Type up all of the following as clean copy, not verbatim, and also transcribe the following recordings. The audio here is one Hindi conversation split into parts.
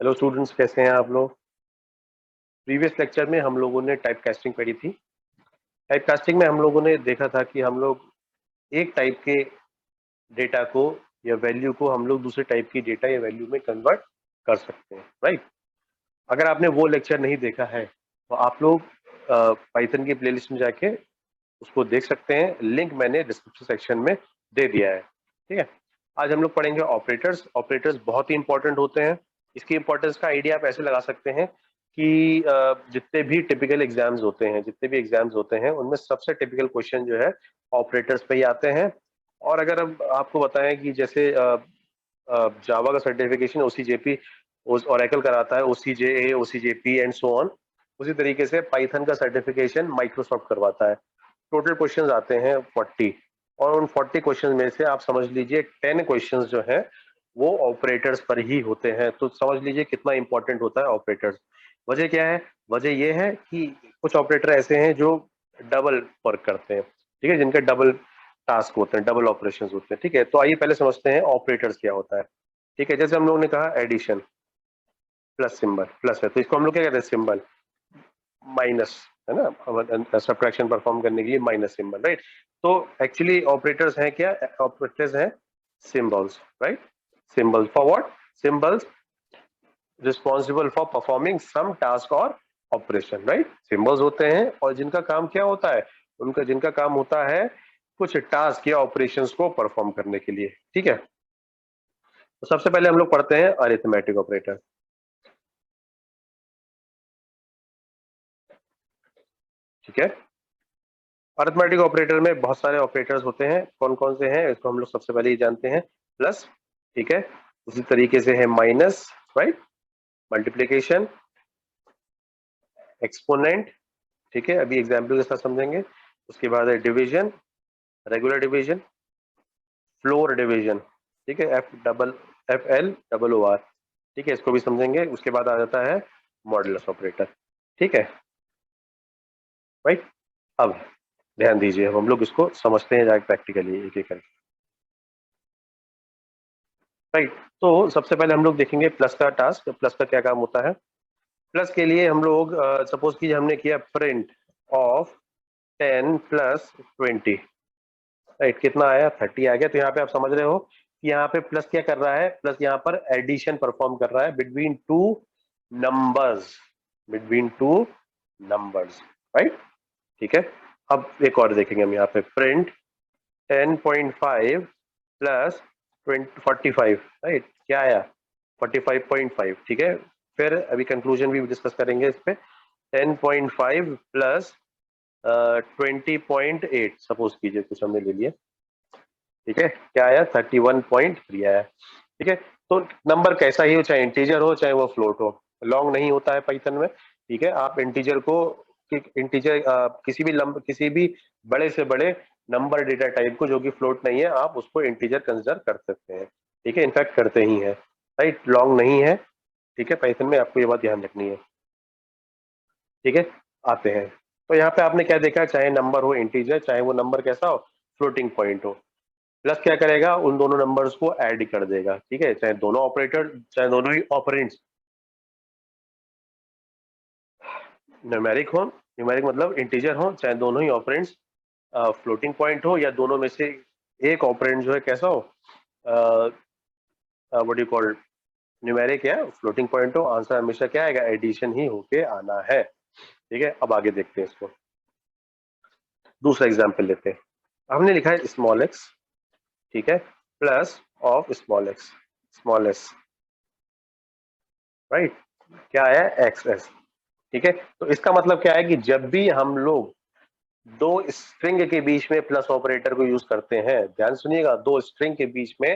हेलो स्टूडेंट्स, कैसे हैं आप लोग। प्रीवियस लेक्चर में हम लोगों ने टाइप कास्टिंग पढ़ी थी। टाइप कास्टिंग में हम लोगों ने देखा था कि हम लोग एक टाइप के डेटा को या वैल्यू को हम लोग दूसरे टाइप की डेटा या वैल्यू में कन्वर्ट कर सकते हैं, राइट। अगर आपने वो लेक्चर नहीं देखा है तो आप लोग पाइथन की प्लेलिस्ट में जाके उसको देख सकते हैं। लिंक मैंने डिस्क्रिप्शन सेक्शन में दे दिया है, ठीक है। आज हम लोग पढ़ेंगे ऑपरेटर्स। ऑपरेटर्स बहुत ही इंपॉर्टेंट होते हैं। इसकी इंपॉर्टेंस का आइडिया आप ऐसे लगा सकते हैं कि जितने भी टिपिकल एग्जाम्स होते हैं, उनमें सबसे टिपिकल क्वेश्चन जो है ऑपरेटर्स पे ही आते हैं। और अगर अब आपको बताएं कि जैसे जावा का सर्टिफिकेशन ओसीजेपी ओरेकल कराता है, ओसीजेए, ओसीजेपी एंड सो ऑन, उसी तरीके से पाइथन का सर्टिफिकेशन माइक्रोसॉफ्ट करवाता है। टोटल क्वेश्चंस आते हैं 40, और उन 40 क्वेश्चंस में से आप समझ लीजिए 10 क्वेश्चंस जो हैं वो ऑपरेटर्स पर ही होते हैं। तो समझ लीजिए कितना इंपॉर्टेंट होता है ऑपरेटर्स। वजह क्या है? वजह ये है कि कुछ ऑपरेटर ऐसे हैं जो डबल वर्क करते हैं, ठीक है, जिनके डबल टास्क होते हैं, डबल ऑपरेशन होते हैं, ठीक है। तो आइए पहले समझते हैं ऑपरेटर्स क्या होता है, ठीक है। जैसे हम लोगों ने कहा एडिशन, प्लस सिंबल, प्लस है तो इसको हम लोग क्या कहते हैं, सिंबल। माइनस है ना, सब्ट्रैक्शन परफॉर्म करने के लिए माइनस सिंबल, राइट। तो एक्चुअली ऑपरेटर्स हैं क्या? ऑपरेटर्स हैं symbols, right. Symbols for what? Symbols responsible for performing some task और ऑपरेशन, राइट। सिंबल्स होते हैं और जिनका काम क्या होता है, जिनका काम होता है कुछ टास्क या ऑपरेशंस को परफॉर्म करने के लिए, ठीक है। तो सबसे पहले हम लोग पढ़ते हैं अरिथमेटिक ऑपरेटर, ठीक है। अरिथमेटिक ऑपरेटर में बहुत सारे ऑपरेटर्स होते हैं। कौन कौन से हैं इसको हम लोग सबसे पहले ही जानते हैं। प्लस, ठीक है। उसी तरीके से है माइनस, राइट, मल्टीप्लीकेशन, एक्सपोनेंट, ठीक है, अभी एग्जाम्पल के साथ समझेंगे। उसके बाद है division, regular division, floor division, ठीक है, FL00R, ठीक है, इसको भी समझेंगे। उसके बाद आ जाता है मॉडुलस ऑपरेटर, ठीक है, राइट। अब ध्यान दीजिए, अब हम लोग इसको समझते हैं जाके प्रैक्टिकली एक एक करके, राइट। तो सबसे पहले हम लोग देखेंगे प्लस का टास्क। प्लस का क्या काम होता है? प्लस के लिए हम लोग सपोज कीजिए हमने किया प्रिंट ऑफ 10 प्लस 20, राइट। कितना आया? 30 आ गया। तो यहाँ पे आप समझ रहे हो कि यहाँ पे प्लस क्या कर रहा है? प्लस यहाँ पर एडिशन परफॉर्म कर रहा है between two numbers, between two numbers, right, ठीक है। अब एक और देखेंगे हम यहाँ पे, प्रिंट 10.5 प्लस 45, राइट। क्या आया? 45.5, ठीक है। फिर अभी कंक्लूजन भी डिस्कस करेंगे इस पे। 10.5 प्लस 20.8 सपोज कीजिए, कुछ हमने ले लिया, ठीक है। क्या आया? 31.3 आया, ठीक है। तो नंबर कैसा ही हो, चाहे इंटीजर हो चाहे वो फ्लोट हो, लॉन्ग नहीं होता है पाइथन में, ठीक है। आप इंटीजर को, इंटीजर किसी भी बड़े से बड़े नंबर डेटा टाइप को जो कि फ्लोट नहीं है, आप उसको इंटीजर कंसिडर कर सकते हैं, ठीक है। इनफैक्ट करते ही हैं, राइट। लॉन्ग नहीं है, ठीक है, पाइथन में आपको ये बात ध्यान रखनी है, ठीक है। आते हैं, तो यहाँ पे आपने क्या देखा, चाहे नंबर हो इंटीजर, चाहे वो नंबर कैसा हो, फ्लोटिंग पॉइंट हो, प्लस क्या करेगा? उन दोनों नंबर्स को ऐड कर देगा, ठीक है। चाहे दोनों ऑपरेटर, चाहे दोनों ही ऑपरेंड्स न्यूमेरिक हो, न्यूमेरिक मतलब इंटीजर हो, चाहे दोनों ही ऑपरेंड्स फ्लोटिंग पॉइंट हो, या दोनों में से एक ऑपरेंड जो है कैसा हो, व्हाट यू कॉल, न्यूमेरिक या फ्लोटिंग पॉइंट हो, आंसर हमेशा क्या आएगा? एडिशन ही होके आना है, ठीक है। अब आगे देखते हैं इसको। दूसरा एग्जाम्पल लेते हैं। हमने लिखा है स्मॉल एक्स, ठीक है, plus of small x, small S, right. क्या आया? एक्स एस, ठीक है। तो इसका मतलब क्या है कि जब भी हम लोग दो स्ट्रिंग के बीच में प्लस ऑपरेटर को यूज करते हैं, ध्यान सुनिएगा, दो स्ट्रिंग के बीच में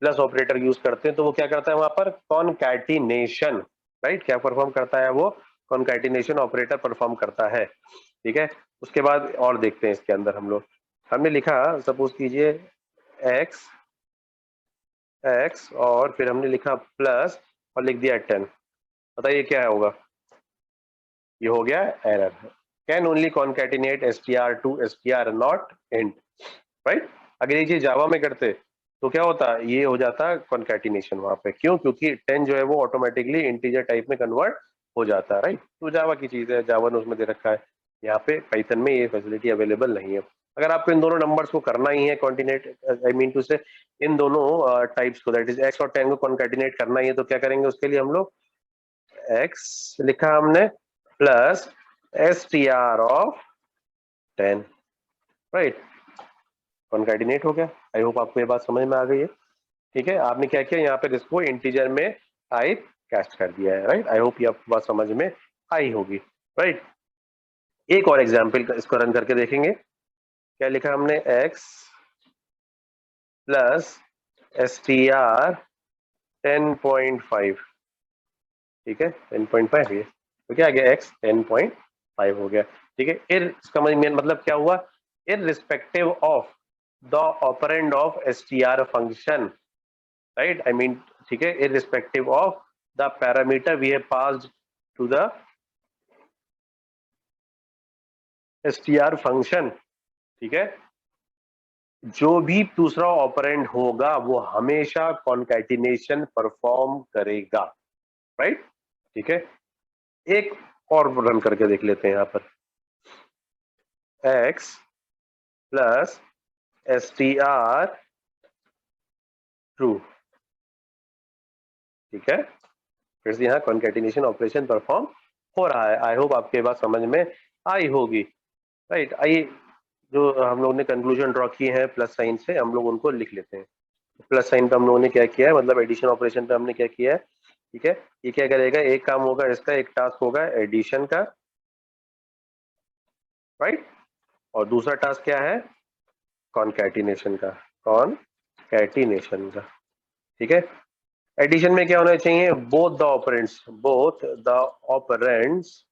प्लस ऑपरेटर यूज करते हैं, तो वो क्या करता है? वहां पर कॉनकैटिनेशन, राइट, क्या परफॉर्म करता है? वो कॉनकैटिनेशन ऑपरेटर परफॉर्म करता है, ठीक है। उसके बाद और देखते हैं इसके अंदर हम लोग। हमने लिखा, सपोज कीजिए एक्स एक्स, और फिर हमने लिखा प्लस और लिख दिया 10। बताइए क्या होगा? ये हो गया error. Can only concatenate str to str not int, right. अगर ये चीज जावा में करते तो क्या होता, ये हो जाता कॉन्कैटिनेशन वहां पे। क्यों? क्योंकि 10 जो है वो ऑटोमेटिकली इंटीजर टाइप में कन्वर्ट हो जाता है, राइट। तो जावा की चीज है, जावा ने उसमें दे रखा है, यहाँ पे पाइथन में ये फैसिलिटी अवेलेबल नहीं है। अगर आपको इन दोनों नंबर्स को करना ही है कॉन्टिनेट, आई मीन टू से इन दोनों टाइप्स को, दैट इज एक्स और 10 को कॉन्कैटिनेट करना ही है, तो क्या करेंगे उसके लिए हम लोग, एक्स लिखा हमने plus str of 10, right. Concatenate हो गया। आई होप आपको ये बात समझ में आ गई है। ठीक है, आपने क्या किया यहाँ पे, इसको इंटीजर में टाइप कास्ट कर दिया है, राइट। आई होप ये आपको बात समझ में आई होगी, राइट। एक और एग्जाम्पल इसको रन करके देखेंगे। क्या लिखा हमने, x प्लस str 10.5, ठीक है 10.5 ये तो क्या आ गया, x 10.5 हो गया। ठीक है, इसका मतलब क्या हुआ, irrespective of the operand of str function, right, I mean, ठीक है, irrespective of the parameter we have passed to the str function, ठीक है, जो भी दूसरा ऑपरेंड होगा वो हमेशा कॉन्कैटिनेशन परफॉर्म करेगा, राइट। ठीक है, एक और रन करके देख लेते हैं यहाँ पर, x प्लस str ट्रू, ठीक है, फिर से यहाँ कॉन्कैटिनेशन ऑपरेशन परफॉर्म हो रहा है। आई होप आपके बात समझ में आई होगी, राइट। आइए, जो हम लोगों ने कंक्लूजन ड्रॉ किए हैं प्लस साइन से, हम लोग उनको लिख लेते हैं। प्लस साइन पे हम लोगों ने क्या किया है, मतलब एडिशन ऑपरेशन पे हमने क्या किया है, ठीक है। ये क्या करेगा, एक काम होगा इसका, एक टास्क होगा एडिशन का, राइट, और दूसरा टास्क क्या है, कॉन्कैटिनेशन का, कॉन्कैटिनेशन का, ठीक है। एडिशन में क्या होना चाहिए, both the operands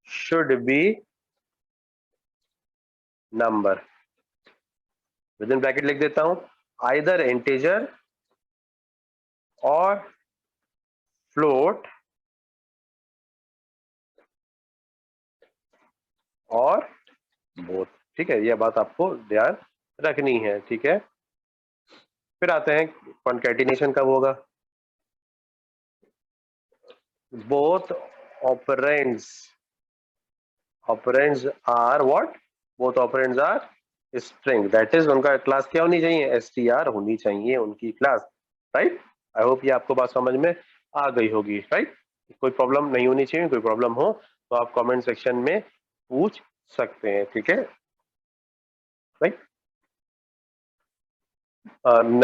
should be number, with in bracket लिख देता हूं, आइदर इंटीजर और फ्लोट और बोथ, ठीक है, यह बात आपको ध्यान रखनी है, ठीक है। फिर आते हैं कॉन्कैटिनेशन कब होगा, both operands are what, both operands are string, that is उनका क्लास क्या होनी चाहिए, str होनी चाहिए उनकी क्लास, राइट। आई होप ये आपको बात समझ में आ गई होगी, राइट। कोई प्रॉब्लम नहीं होनी चाहिए, कोई प्रॉब्लम हो तो आप कमेंट सेक्शन में पूछ सकते हैं, ठीक है, राइट।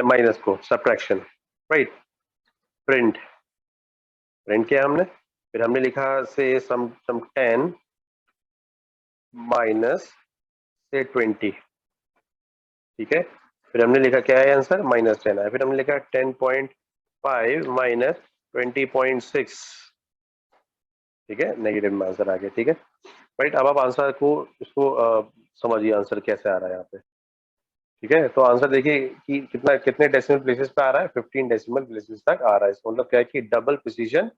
माइनस को सब्ट्रैक्शन, राइट, प्रिंट, प्रिंट किया हमने, फिर हमने लिखा से सम 10 माइनस से 20, ठीक है, फिर हमने लिखा क्या है आंसर, -10 है, फिर हमने लिखा 10.5 माइनस 20.6, ठीक है, नेगेटिव में आंसर आ गया, ठीक है, राइट। अब आप आंसर को इसको समझिए, आंसर कैसे आ रहा है यहाँ पे, ठीक है। तो आंसर देखिए कि कितने डेसिमल प्लेसेस पे आ रहा है, 15 डेसिमल प्लेसेस तक आ रहा है। इसका मतलब क्या है कि डबल प्रिसीजन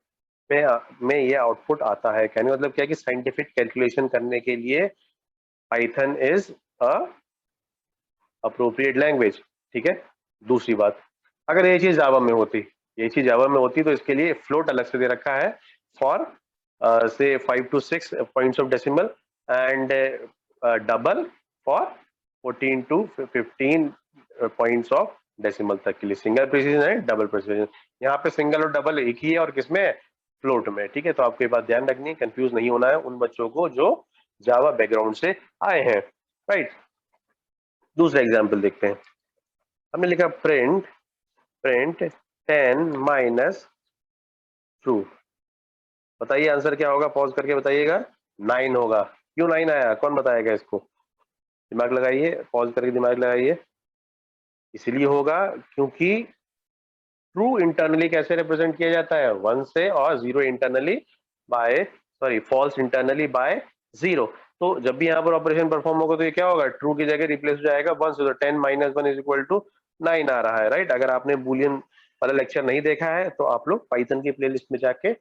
में ये आउटपुट आता है। कहने मतलब क्या है कि साइंटिफिक कैलकुलेशन करने के लिए Python is a appropriate language, ठीक है। दूसरी बात, अगर ये चीज जावा में होती, तो इसके लिए फ्लोट अलग से दे रखा है फॉर से 5 to 6 points of decimal, and double for 14 to 15 points of decimal तक के लिए, सिंगल प्रिसीजन है, डबल प्रिसीजन। यहाँ पे सिंगल और डबल एक ही है, और किसमें, फ्लोट में, ठीक है। तो आपको ये बात ध्यान रखनी है, कंफ्यूज नहीं होना है उन बच्चों को जो जावा बैकग्राउंड से आए हैं, राइट। दूसरा एग्जाम्पल देखते हैं। हमने लिखा प्रिंट 10 माइनस ट्रू, बताइए आंसर क्या होगा, पॉज करके बताइएगा, 9 होगा। क्यों 9 आया, कौन बताएगा इसको, दिमाग लगाइए, पॉज करके दिमाग लगाइए। इसलिए होगा क्योंकि ट्रू इंटरनली कैसे रिप्रेजेंट किया जाता है, 1 से, और zero internally by, sorry, false internally by 0। तो जब भी यहाँ पर ऑपरेशन परफॉर्म होगा तो ये क्या होगा, ट्रू की जगह रिप्लेस हो जाएगा 1 से, तो 10 माइनस 1 इज इक्वल टू 9 आ रहा है, राइट। अगर आपने बुलियन वाला लेक्चर नहीं देखा है तो आप लोग पाइथन की प्लेलिस्ट में जाके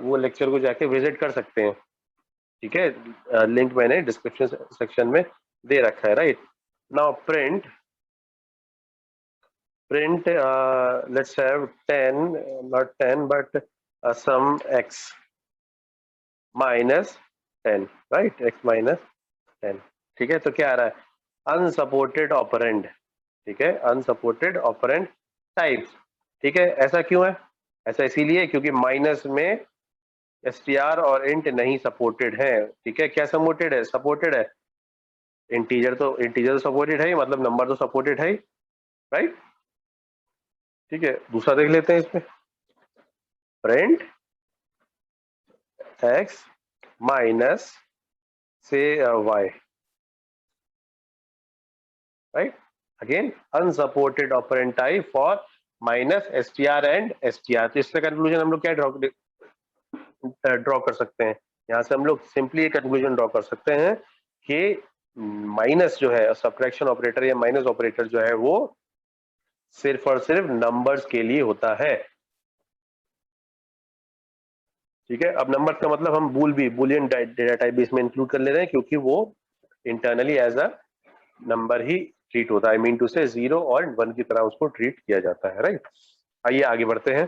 वो लेक्चर को जाके विजिट कर सकते हैं, ठीक है। लिंक मैंने डिस्क्रिप्शन सेक्शन में दे रखा है, right. Now print print let's have 10, not 10 but some x minus 10, right? x minus 10, ठीक है। तो क्या आ रहा है? अनसपोर्टेड ऑपरेंड, ठीक है, अनसपोर्टेड ऑपरेंड टाइप्स, ठीक है। ऐसा क्यों है? ऐसा इसीलिए क्योंकि माइनस में str और int नहीं सपोर्टेड है, ठीक है। क्या सपोर्टेड है? सपोर्टेड है इंटीजर, तो इंटीजर तो सपोर्टेड है, मतलब नंबर तो सपोर्टेड है, राइट? ठीक है, दूसरा देख लेते हैं इसमें, प्रिंट x माइनस से y, right? Again unsupported operand type for minus str and str। तो इससे कंक्लूजन हम लोग क्या ड्रॉ कर सकते हैं? यहाँ से हम लोग सिंपली कंक्लूजन ड्रॉ कर सकते हैं कि माइनस जो है, सब्ट्रैक्शन ऑपरेटर या माइनस ऑपरेटर जो है वो सिर्फ और सिर्फ नंबर्स के लिए होता है, ठीक है। अब नंबर्स का मतलब हम बुलियन डेटा टाइप भी इसमें इंक्लूड कर ले रहे हैं, क्योंकि वो इंटरनली एज अ नंबर ही ट्रीट होता है। आई मीन टू से 0 और 1 की तरह उसको ट्रीट किया जाता है, राइट? आइए आगे बढ़ते हैं,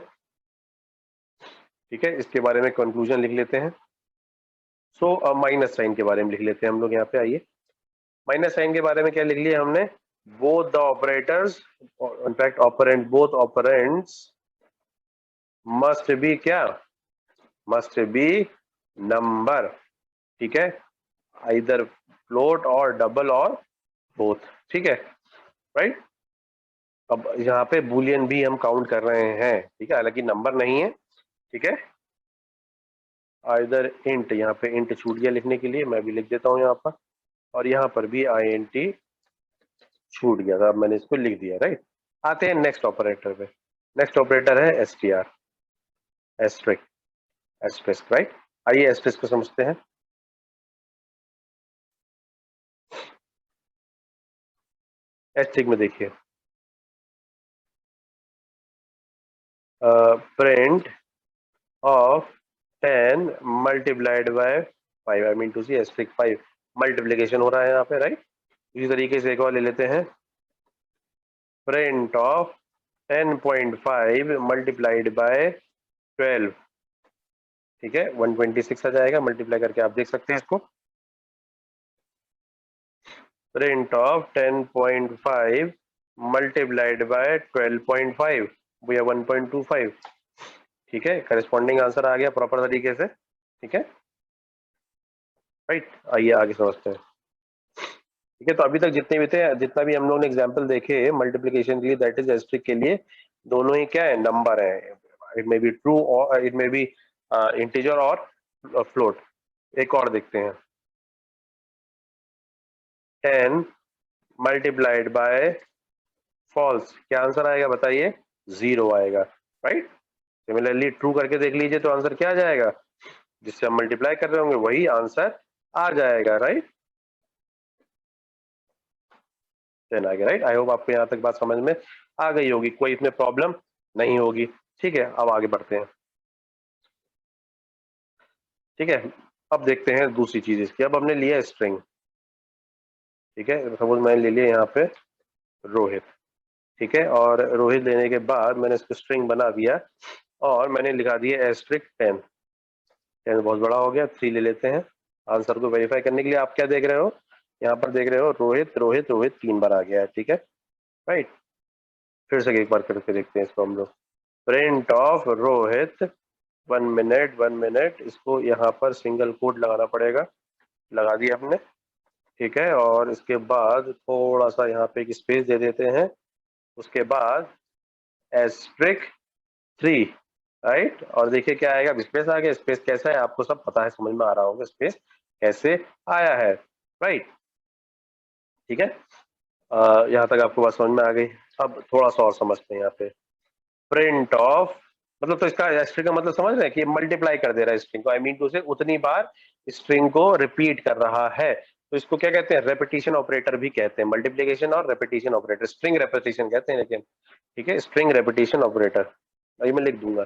ठीक है। इसके बारे में कंक्लूजन लिख लेते हैं। सो माइनस साइन के बारे में लिख लेते हैं हम लोग यहाँ पे। आइए, माइनस साइन के बारे में क्या लिख लिया हमने? Both the operators, in fact operand, both operands must be क्या? मस्ट बी नंबर, ठीक है, आइदर फ्लोट और डबल और बोथ, ठीक है, राइट? अब यहाँ पे बुलियन भी हम काउंट कर रहे हैं, ठीक है, हालांकि नंबर नहीं है, ठीक है। आइदर इंट, यहाँ पे इंट छूट गया लिखने के लिए, मैं भी लिख देता हूँ यहाँ पर, और यहाँ पर भी INT छूट गया था, अब मैंने इसको लिख दिया, राइट? आते हैं नेक्स्ट ऑपरेटर पे। नेक्स्ट ऑपरेटर है str, एस्ट्रिक, एस्ट्रिस्क, राइट? आइए एस्ट्रिस्क को समझते हैं। एस्ट्रिक में देखिए, print of 10 multiplied by 5, I mean to see asterisk 5, multiplication हो रहा है यहाँ पे, राइट? इसी तरीके से एक और ले लेते हैं, प्रिंट ऑफ 10.5 मल्टीप्लाइड बाय 12, ठीक है, 126 आ जाएगा, मल्टीप्लाई करके आप देख सकते हैं इसको। प्रिंट ऑफ 10.5 मल्टीप्लाइड बाय 12.5, भैया 1.25, ठीक है, करस्पॉन्डिंग आंसर आ गया प्रॉपर तरीके से, ठीक है, राइट? आइए आगे समझते हैं, ठीक है। तो अभी तक जितने भी थे, जितना भी हम लोगों ने एग्जांपल देखे मल्टीप्लिकेशन के लिए, दैट इज एस्ट्रिक के लिए, दोनों ही क्या है? नंबर है। इट मे बी ट्रू और इट मे बी इंटीजर और फ्लोट। एक और देखते हैं, 10 मल्टीप्लाइड बाय फॉल्स, क्या आंसर आएगा बताइए? 0 आएगा, राइट? सिमिलरली ट्रू करके देख लीजिए, तो आंसर क्या आ जाएगा? जिससे हम मल्टीप्लाई कर रहे होंगे वही आंसर आ जाएगा, राइट? 10 आ गया, राइट? आई होप आपको यहाँ तक बात समझ में आ गई होगी, कोई इसमें प्रॉब्लम नहीं होगी, ठीक है। अब आगे बढ़ते हैं, ठीक है। अब देखते हैं दूसरी चीज इसकी। अब हमने लिया स्ट्रिंग, ठीक है, सपोज मैंने ले लिया यहाँ पे रोहित, ठीक है, और रोहित लेने के बाद मैंने इसको स्ट्रिंग बना दिया और मैंने लिखा दिया एस्ट्रिक 10। 10 बहुत बड़ा हो गया, 3 ले लेते हैं। आंसर को वेरीफाई करने के लिए आप क्या देख रहे हो? यहाँ पर देख रहे हो रोहित रोहित रोहित 3 बार आ गया है, ठीक है, राइट? फिर से एक बार करके देखते हैं इसको हम लोग, print of Rohit 1 minute 1 minute, इसको यहाँ पर सिंगल कोट लगाना पड़ेगा, लगा दिया हमने, ठीक है। और इसके बाद थोड़ा सा यहाँ पे एक स्पेस दे देते हैं, उसके बाद एस्ट्रिक 3, राइट? और देखिए क्या आएगा, स्पेस आ गया। स्पेस कैसा है आपको सब पता है, समझ में आ रहा होगा स्पेस कैसे आया है, राइट? ठीक है, यहाँ तक आपको बात समझ में आ गई। अब थोड़ा सा और समझते हैं यहाँ पे, प्रिंट ऑफ, मतलब तो इसका स्ट्रिंग का मतलब समझ रहे हैं कि मल्टीप्लाई कर दे रहा है स्ट्रिंग को, आई मीन टू से उतनी बार स्ट्रिंग को रिपीट कर रहा है, तो इसको क्या कहते हैं? रेपिटेशन ऑपरेटर भी कहते हैं, मल्टीप्लिकेशन और रेपिटेशन ऑपरेटर, स्ट्रिंग रेपिटेशन कहते हैं लेकिन, ठीक है, स्ट्रिंग रेपिटेशन ऑपरेटर, ये मैं लिख दूंगा,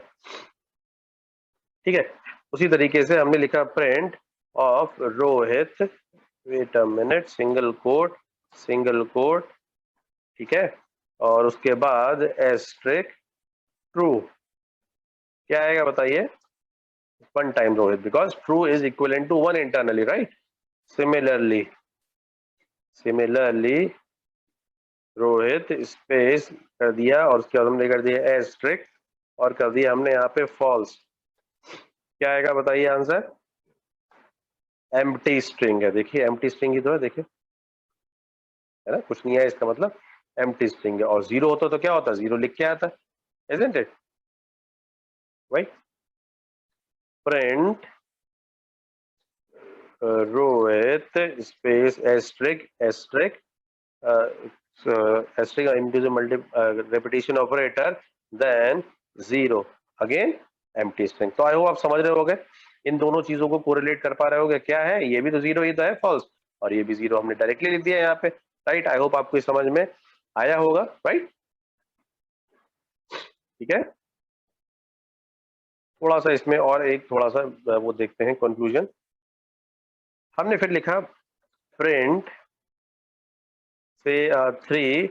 ठीक है। उसी तरीके से हमने लिखा print of Rohit, wait a minute, single quote, ठीक है, और उसके बाद एस्ट्रिक ट्रू, क्या आएगा बताइए? One time Rohit, because true is equivalent to one internally, right? Similarly Rohit space कर दिया और उसके बाद हमने कर दिया एस्ट्रिक और कर दिया हमने यहाँ पे फॉल्स, क्या आएगा बताइए आंसर? एम्प्टी स्ट्रिंग है, देखिए एम्प्टी स्ट्रिंग ही तो है, देखिए है ना, कुछ नहीं है इसका मतलब एम्प्टी स्ट्रिंग है। और जीरो होता तो क्या होता? जीरो लिख के आता, isn't it? Right? Print Rohit space asterisk asterisk asterisk into the repetition operator, then zero again empty string। तो आई होप आप समझ रहे होगे, इन दोनों चीजों को कोरिलेट कर पा रहे होगे। क्या है? ये भी तो जीरो ही तो है, फॉल्स, और ये भी जीरो हमने डायरेक्टली लिख दिया यहाँ पे, राइट? आई होप आपको समझ में आया होगा, राइट? ठीक है, थोड़ा सा इसमें और एक थोड़ा सा वो देखते हैं कंक्लूजन। हमने फिर लिखा प्रिंट से 3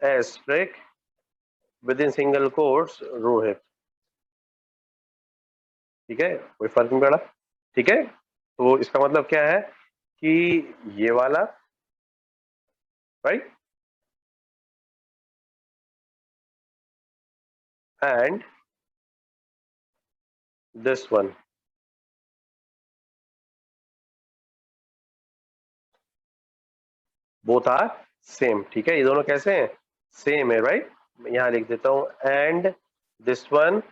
asterisk with in single quotes Rohit, ठीक है, कोई फर्क नहीं पड़ा, ठीक है। तो इसका मतलब क्या है कि ये वाला, right, and this one both are same, ठीक है। ये दोनों कैसे हैं? सेम है, राइट? मैं यहां लिख देता हूं and this one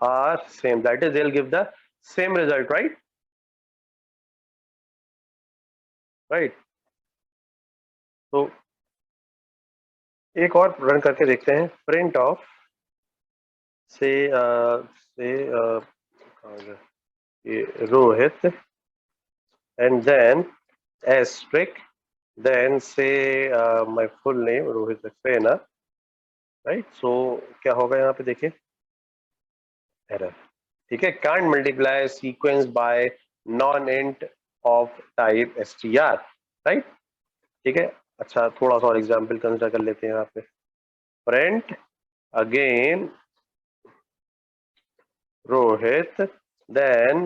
are same, that is they will give the same result, right? Right, तो एक और रन करके देखते हैं। प्रिंट ऑफ से Rohit and then asterisk, then say my full name Rohit Saxena, right? So क्या होगा यहाँ पे देखिए, एरर, ठीक है। can't multiply sequence by non int of type str, right? ठीक है। अच्छा, थोड़ा सा और एग्जाम्पल कंसिडर कर लेते हैं यहाँ पे। print again Rohit, then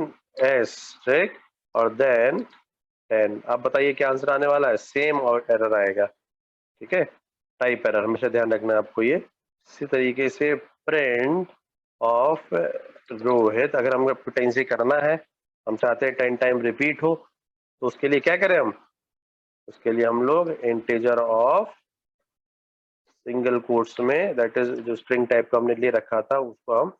asterisk और then 10। अब बताइए क्या आंसर आने वाला है? सेम और एरर आएगा, ठीक है। टाइप एरर हमेशा ध्यान रखना है आपको। ये इसी तरीके से प्रिंट ऑफ रोहित, अगर हम पोटेंसी करना है, हम चाहते हैं 10 टाइम रिपीट हो, तो उसके लिए क्या करें हम? उसके लिए हम लोग इंटीजर ऑफ सिंगल कोट्स में, दैट इज जो स्ट्रिंग टाइप का हमने ले रखा था, उसको हम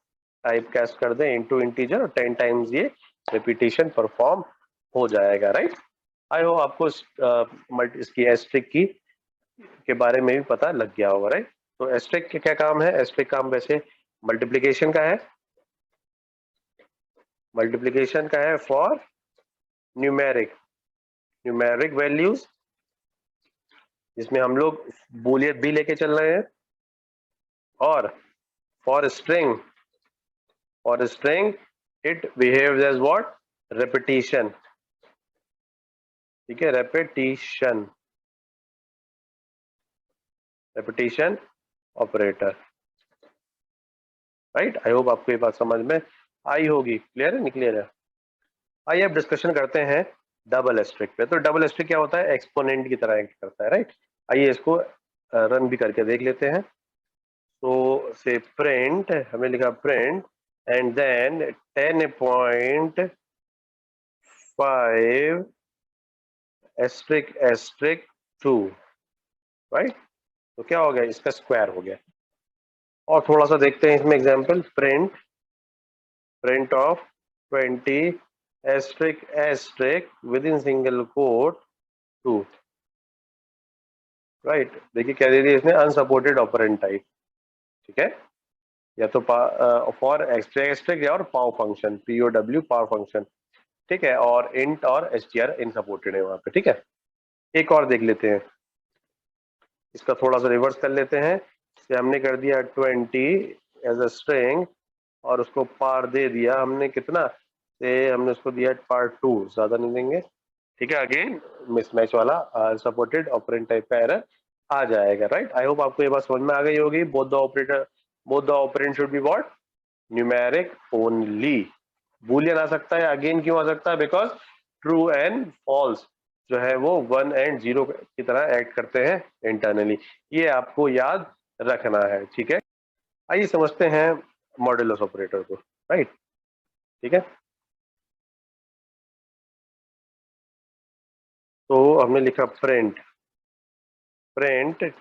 टाइप कैस्ट कर दें इनटू इंटीजर, और 10 टाइम्स ये रिपीटेशन परफॉर्म हो जाएगा, राइट? आई होप आपको इसकी एस्ट्रिक की के बारे में भी पता लग गया होगा, राइट? तो एस्ट्रिक के क्या काम है? एस्ट्रिक काम वैसे मल्टीप्लिकेशन का है, मल्टीप्लिकेशन का है फॉर न्यूमेरिक वैल्यूज, जिसमें हम लोग बूलियन भी लेके चल रहे हैं, और for string it behaves as what? Repetition, ठीक है, repetition operator, right? I hope आपको ये बात समझ में आई होगी। क्लियर है? नहीं क्लियर है? आइए अब डिस्कशन करते हैं डबल एस्ट्रिक पे। तो डबल एस्ट्रिक क्या होता है? एक्सपोनेंट की तरह एक्ट करता है, राइट? आइए इसको रन भी करके देख लेते हैं। तो से प्रिंट, हमने लिखा print and then 10.5 asterisk 2, right? तो क्या हो गया? इसका स्क्वायर हो गया। और थोड़ा सा देखते हैं इसमें example. Print of 20 asterisk with in single quote 2, right? देखिए क्या दे दिया इसने? अनसपोर्टेड ऑपरेंड टाइप, ठीक है, या तो फॉर एस्ट्रिक या और पाव फंक्शन, POW पावर फंक्शन, ठीक है, और इंट और str इनसपोर्टेड है वहां पे, ठीक है। एक और देख लेते हैं, इसका थोड़ा सा रिवर्स कर लेते हैं। से हमने कर दिया 20 एज अ स्ट्रिंग और उसको पार दे दिया हमने कितना? से हमने उसको दिया पार्ट 2, ज्यादा नहीं देंगे, ठीक है। अगेन मिसमैच वाला अनसपोर्टेड ऑपरेंड टाइप का एरर आ जाएगा, राइट। आई होप आपको ये बात समझ में आ गई होगी। Both the operand should be what, numeric only. Boolean आ सकता है, अगेन क्यों आ सकता है, बिकॉज ट्रू एंड फॉल्स जो है वो 1 एंड 0 की तरह एक्ट करते हैं इंटरनली। ये आपको याद रखना है, ठीक है। आइए समझते हैं मॉड्यूलस ऑपरेटर को, राइट, ठीक है। तो हमने लिखा प्रिंट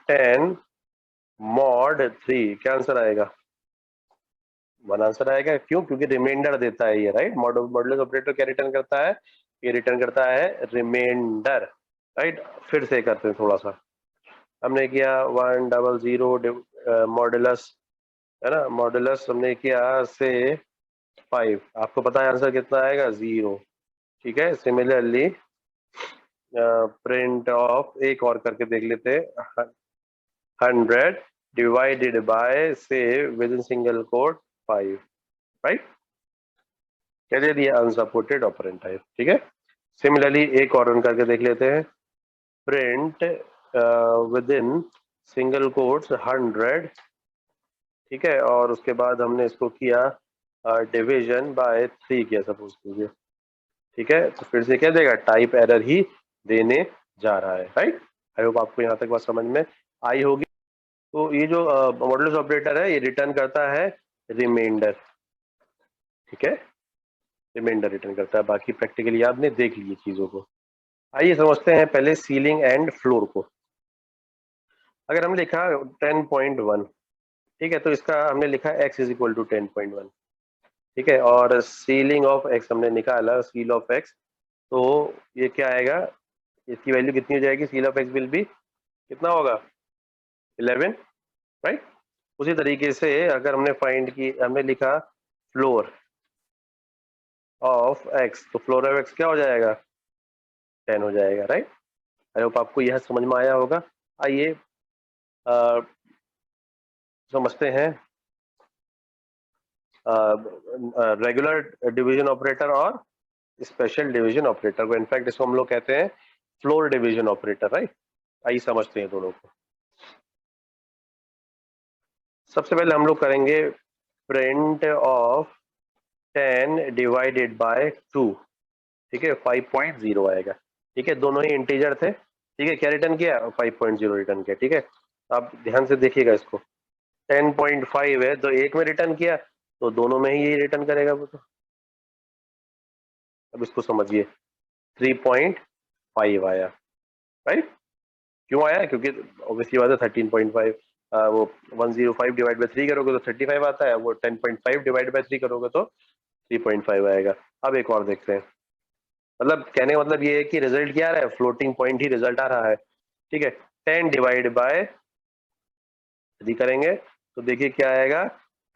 10 मॉड 3, क्या आंसर आएगा, 1 आंसर आएगा। क्यों, क्योंकि रिमाइंडर देता है ये, राइट। मॉडुलस ऑपरेटर क्या रिटर्न करता है, ये रिटर्न करता है रिमाइंडर, राइट। फिर से करते हैं थोड़ा सा। हमने किया 100 मॉडुलस, है ना, मॉडुलस हमने किया से 5, आपको पता है आंसर कितना आएगा, 0, ठीक है। सिमिलरली प्रिंट ऑफ, एक और करके देख लेते हैं, 100 डिवाइडेड बाय से with in single coat 5, right. क्या दे दिया, अनसपोर्टेड ऑपरेंड टाइप, ठीक है। सिमिलरली एक और रन करके देख लेते हैं, print with in single quotes 100, ठीक है, और उसके बाद हमने इसको किया डिवीजन बाय 3 किया सपोज कीजिए, ठीक है। तो फिर से क्या देगा, टाइप एरर ही देने जा रहा है, राइट। आई होप आपको यहाँ तक बात समझ में आई होगी। तो ये जो मॉडुलस ऑपरेटर है ये रिटर्न करता है रिमाइंडर, ठीक है, रिमाइंडर रिटर्न करता है। बाकी प्रैक्टिकली आपने देख ली चीजों को। आइए समझते हैं पहले सीलिंग एंड फ्लोर को। अगर हमने लिखा 10.1, ठीक है, तो इसका हमने लिखा x इज इक्वल टू 10.1, ठीक है, और सीलिंग ऑफ x हमने निकाला, सील ऑफ x, तो ये क्या आएगा, इसकी वैल्यू कितनी हो जाएगी, seal of x will be कितना होगा, 11, राइट। उसी तरीके से अगर हमने फाइंड की, हमने लिखा फ्लोर ऑफ x, तो फ्लोर ऑफ x क्या हो जाएगा, 10 हो जाएगा, राइट। आई होप आपको यह समझ में आया होगा। आइए समझते हैं रेगुलर डिवीजन ऑपरेटर और स्पेशल डिवीजन ऑपरेटर को। इनफैक्ट इसको हम लोग कहते हैं फ्लोर डिवीजन ऑपरेटर, राइट। आइए समझते हैं दोनों को। सबसे पहले हम लोग करेंगे प्रिंट ऑफ 10 डिवाइडेड बाय 2, ठीक है, 5.0 आएगा, ठीक है। दोनों ही इंटीजर थे, ठीक है। क्या रिटर्न किया, 5.0 रिटर्न किया, ठीक है। आप ध्यान से देखिएगा इसको, 10.5 है तो एक में रिटर्न किया, तो दोनों में ही यही रिटर्न करेगा वो तो। अब इसको समझिए, 3.5 आया, राइट। क्यों आया, क्योंकि ऑब्वियसली बात है 13.5, वो 105 डिवाइड बाय 3 करोगे तो 35 आता है, वो 10.5 डिवाइड बाय 3 करोगे तो 3.5 आएगा। अब एक और देखते हैं, मतलब कहने का मतलब ये है कि रिजल्ट क्या आ रहा है, फ्लोटिंग पॉइंट ही रिजल्ट आ रहा है, ठीक है। 10 डिवाइड बाय 3 करेंगे तो देखिए क्या आएगा,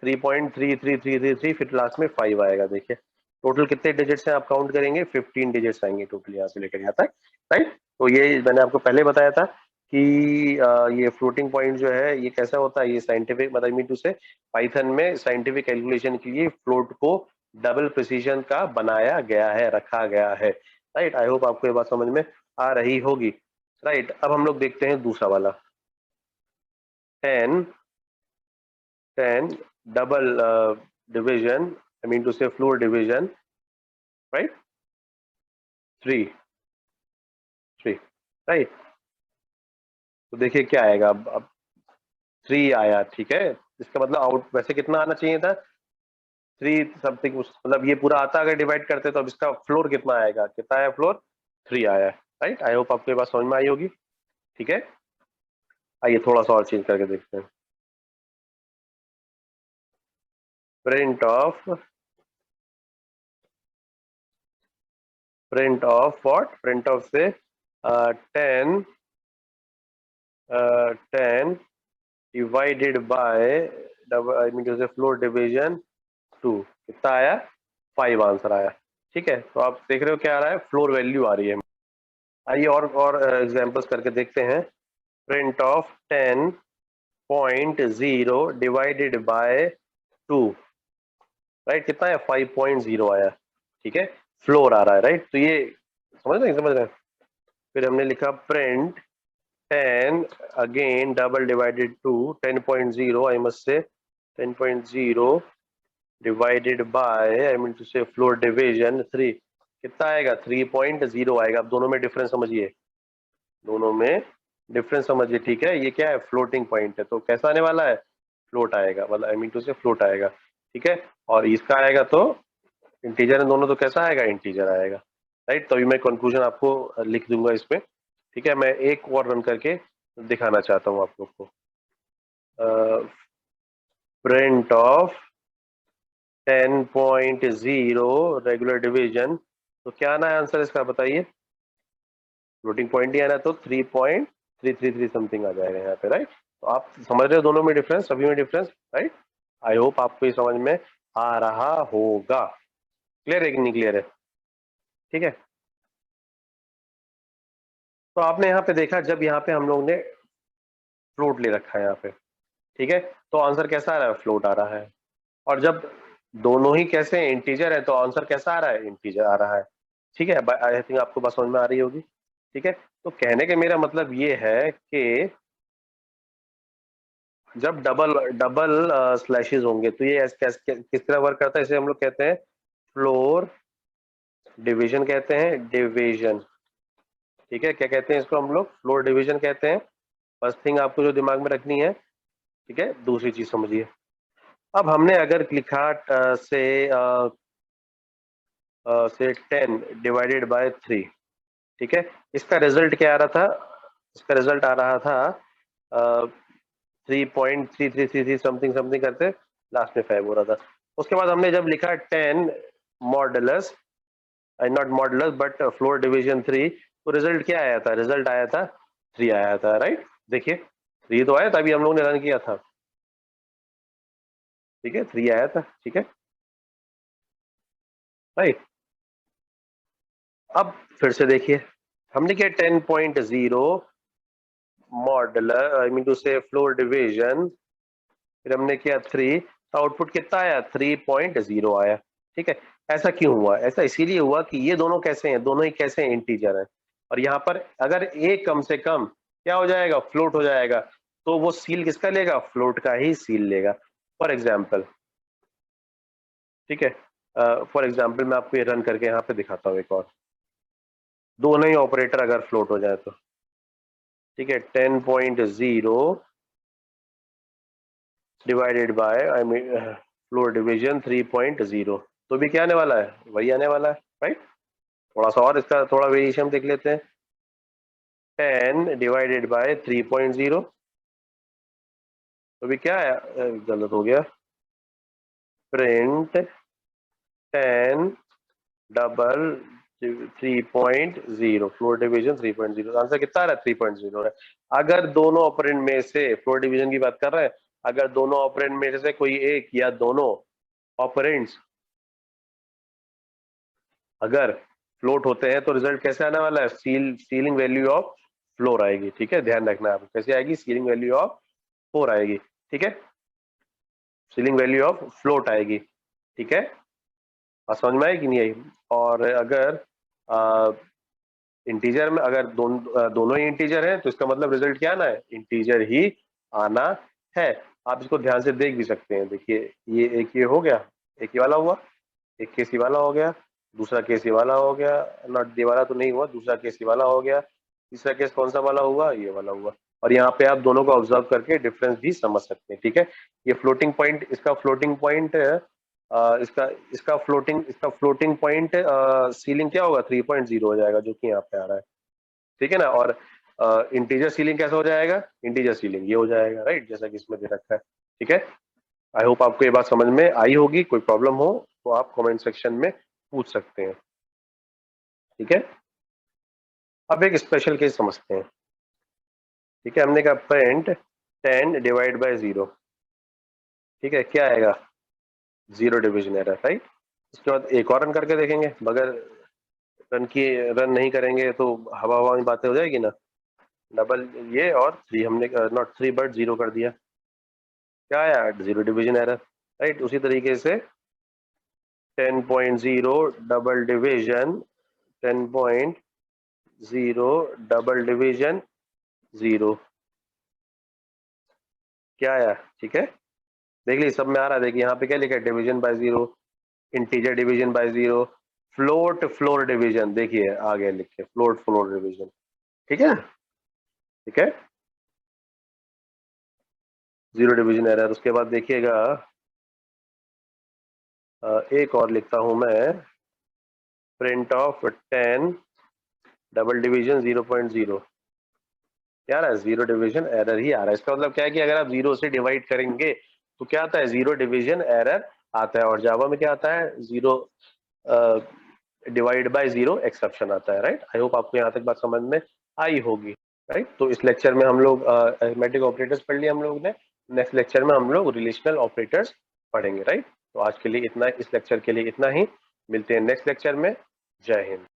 3.3333, फिर लास्ट में 5 आएगा। देखिए टोटल कितने डिजिट्स हैं, आप काउंट करेंगे 15 डिजिट्स आएंगे टोटल यहाँ से लेकर यहाँ तक, राइट। तो ये मैंने आपको पहले बताया था कि ये फ्लोटिंग पॉइंट जो है ये कैसा होता है, ये साइंटिफिक, मतलब मीन टू से पाइथन में साइंटिफिक कैलकुलेशन के लिए फ्लोट को डबल प्रिसीजन का बनाया गया है, रखा गया है, राइट। आई होप आपको ये बात समझ में आ रही होगी, राइट। अब हम लोग देखते हैं दूसरा वाला, 10 double division, I mean to say floor division, right? 3, right? तो देखिए क्या आएगा, अब 3 आया, ठीक है। इसका मतलब आउट वैसे कितना आना चाहिए था, 3 समथिंग, मतलब ये पूरा आता अगर डिवाइड करते तो अब इसका फ्लोर कितना आएगा, कितना आया फ्लोर, 3 आया, राइट। आई होप आपको ये बात समझ में आई होगी, ठीक है। आइए थोड़ा सा और चेंज करके देखते हैं, print of what, print of say 10 divided by, I mean to say floor division 2, कितना आया, 5 आंसर आया, ठीक है। तो आप देख रहे हो क्या आ रहा है, फ्लोर वैल्यू आ रही है। आइए और एग्जांपल्स करके देखते हैं, print of 10.0 divided by 2, right, कितना है, 5.0 आया, ठीक है। फ्लोर आ रहा है, राइट। तो ये समझ रहे हैं, समझ रहे हैं। फिर हमने लिखा print 10 again double divided to 10.0, I must say 10.0 divided by, I mean to say floor division 3, कितना आएगा 3.0 आएगा। अब दोनों में डिफरेंस समझिए, दोनों में डिफरेंस समझिए, ठीक है। ये क्या है, फ्लोटिंग पॉइंट है, तो कैसा आने वाला है, फ्लोट आएगा, मतलब आई मीन टू से फ्लोट आएगा, ठीक है। और इसका आएगा तो इंटीजर है दोनों, तो कैसा आएगा, इंटीजर आएगा, राइट। तो अभी मैं कंक्लूजन आपको लिख दूंगा इसमें, ठीक है। मैं एक और रन करके दिखाना चाहता हूँ आप लोग को। प्रिंट ऑफ 10.0 रेगुलर डिवीजन, तो क्या आना है आंसर इसका, बताइए। फ्लोटिंग पॉइंट ही आना, तो 3.333 समथिंग आ जाएगा यहाँ पे, राइट। तो आप समझ रहे हो दोनों में डिफरेंस, सभी में डिफरेंस, राइट। आई होप आपको ये समझ में आ रहा होगा। क्लियर है कि नहीं क्लियर है, ठीक है। तो आपने यहाँ पे देखा, जब यहाँ पे हम लोग ने फ्लोट ले रखा है यहाँ पे, ठीक है, तो आंसर कैसा आ रहा है, फ्लोट आ रहा है। और जब दोनों ही कैसे इंटीजर है, तो आंसर कैसा आ रहा है, इंटीजर आ रहा है, ठीक है। आई थिंक आपको बात समझ में आ रही होगी, ठीक है। तो कहने का मेरा मतलब ये है कि जब डबल डबल स्लैशेस होंगे, तो ये किस तरह वर्क करता है, इसे हम लोग कहते हैं फ्लोर डिवीजन, कहते हैं डिवीजन, ठीक है। क्या कहते हैं इसको हम लोग, फ्लोर डिवीजन कहते हैं। फर्स्ट थिंग आपको जो दिमाग में रखनी है, ठीक है। दूसरी चीज समझिए, अब हमने अगर लिखा से 10 डिवाइडेड बाय 3, ठीक है, इसका रिजल्ट क्या आ रहा था, इसका रिजल्ट आ रहा था 3.3333 समथिंग समथिंग करते, लास्ट में 5 हो रहा था। उसके बाद हमने जब लिखा 10 modulus, not modulus but floor division 3, तो रिजल्ट क्या आया था, रिजल्ट आया था 3 आया था, राइट। देखिए 3 तो आया था, अभी हम लोगों ने रन किया था, ठीक है, 3 आया था, ठीक है, राइट। अब फिर से देखिए, हमने किया 10.0 modular, I mean to say floor division, फिर हमने किया 3, तो आउटपुट कितना आया, 3.0 आया, ठीक है। ऐसा क्यों हुआ, ऐसा इसीलिए हुआ कि ये दोनों कैसे हैं, दोनों ही कैसे हैं, इंटीजर हैं। और यहाँ पर अगर एक कम से कम क्या हो जाएगा, फ्लोट हो जाएगा, तो वो सील किसका लेगा, फ्लोट का ही सील लेगा। फॉर एग्जाम्पल, ठीक है, फॉर एग्जाम्पल मैं आपको ये रन करके यहाँ पे दिखाता हूँ एक और, दोनों ही ऑपरेटर अगर फ्लोट हो जाए तो, ठीक है, 10.0 divided by, I mean floor division 3.0, तो भी क्या आने वाला है, वही आने वाला है, राइट। थोड़ा सा और इसका थोड़ा वेरिएशन देख लेते हैं, 10 डिवाइडेड बाय 3.0, तो भी क्या है, गलत हो गया, print 10 double 3.0, floor division 3.0, answer कितना आ रहा है, 3.0 है। अगर दोनों ऑपरेंड में से, फ्लोर डिवीजन की बात कर रहे हैं, अगर दोनों ऑपरेंड में से कोई एक या दोनों ऑपरेंड्स अगर फ्लोट होते हैं, तो रिजल्ट कैसे आने वाला है, सीलिंग वैल्यू ऑफ फ्लोर आएगी, ठीक है। ध्यान रखना है आपको, कैसे आएगी, सीलिंग वैल्यू ऑफ 4 आएगी, ठीक है, सीलिंग वैल्यू ऑफ फ्लोट आएगी, ठीक है। बात समझ में आई कि नहीं आई। और अगर इंटीजर में, अगर दोनों ही इंटीजर हैं, तो इसका मतलब रिजल्ट क्या आना है, इंटीजर ही आना है। आप इसको ध्यान से देख भी सकते हैं, देखिए ये एक ये हो गया, एक ये वाला हुआ, एक केस ये वाला हो गया, दूसरा केस ये वाला हो गया, नॉट ये वाला तो नहीं हुआ, दूसरा केस ये वाला हो गया, तीसरा केस कौन सा वाला हुआ, ये वाला हुआ। और यहाँ पे आप दोनों को ऑब्जर्व करके डिफरेंस भी समझ सकते हैं, ठीक है। ये फ्लोटिंग पॉइंट, इसका फ्लोटिंग पॉइंट, इसका फ्लोटिंग पॉइंट सीलिंग क्या होगा, 3.0 हो जाएगा, जो कि यहाँ पे आ रहा है, ठीक है ना। और इंटीजर सीलिंग कैसा हो जाएगा, इंटीजर सीलिंग ये हो जाएगा, राइट, जैसा कि इसमें दे रखा है, ठीक है। आई होप आपको ये बात समझ में आई होगी, कोई प्रॉब्लम हो तो आप कमेंट सेक्शन में पूछ सकते हैं, ठीक है। अब एक स्पेशल केस समझते हैं, ठीक है। हमने कहा प्रिंट 10 डिवाइड बाय 0, ठीक है, क्या आएगा, 0 डिविजन एरर, राइट। उसके बाद एक और रन करके देखेंगे, मगर रन नहीं करेंगे तो हवा हवा में बातें हो जाएगी ना। डबल ये और 3 हमने नॉट 3 बट 0 कर दिया, क्या आया, 0 डिविजन एरर, राइट। उसी तरीके से 10.0 डबल डिविजन, 10.0 डबल डिविजन 0 क्या आया, ठीक है, देख ली सब में आ रहा है। देखिए यहाँ पे क्या लिखा है, division bye 0, integer division bye 0, float floor division, देखिए आ गया लिख के फ्लोट फ्लोर डिवीजन, ठीक है, ठीक है, 0 डिवीजन एरर। उसके बाद देखिएगा एक और लिखता हूं मैं, प्रिंट ऑफ 10 डबल डिवीजन 0.0, क्या आ रहा है, 0 डिवीजन एरर ही आ रहा है। इसका मतलब क्या है कि अगर आप 0 से डिवाइड करेंगे तो क्या आता है, 0 डिवीजन एरर आता है। और जावा में क्या आता है, 0 डिवाइड बाय 0 एक्सेप्शन आता है, राइट। आई होप आपको यहाँ तक बात समझ में आई होगी, राइट। तो इस लेक्चर में हम लोग अरिथमेटिक ऑपरेटर्स पढ़ लिया हम लोग ने। नेक्स्ट लेक्चर में हम लोग रिलेशनल ऑपरेटर्स पढ़ेंगे, राइट। तो आज के लिए इतना, इस लेक्चर के लिए इतना ही। मिलते हैं नेक्स्ट लेक्चर में। जय हिंद।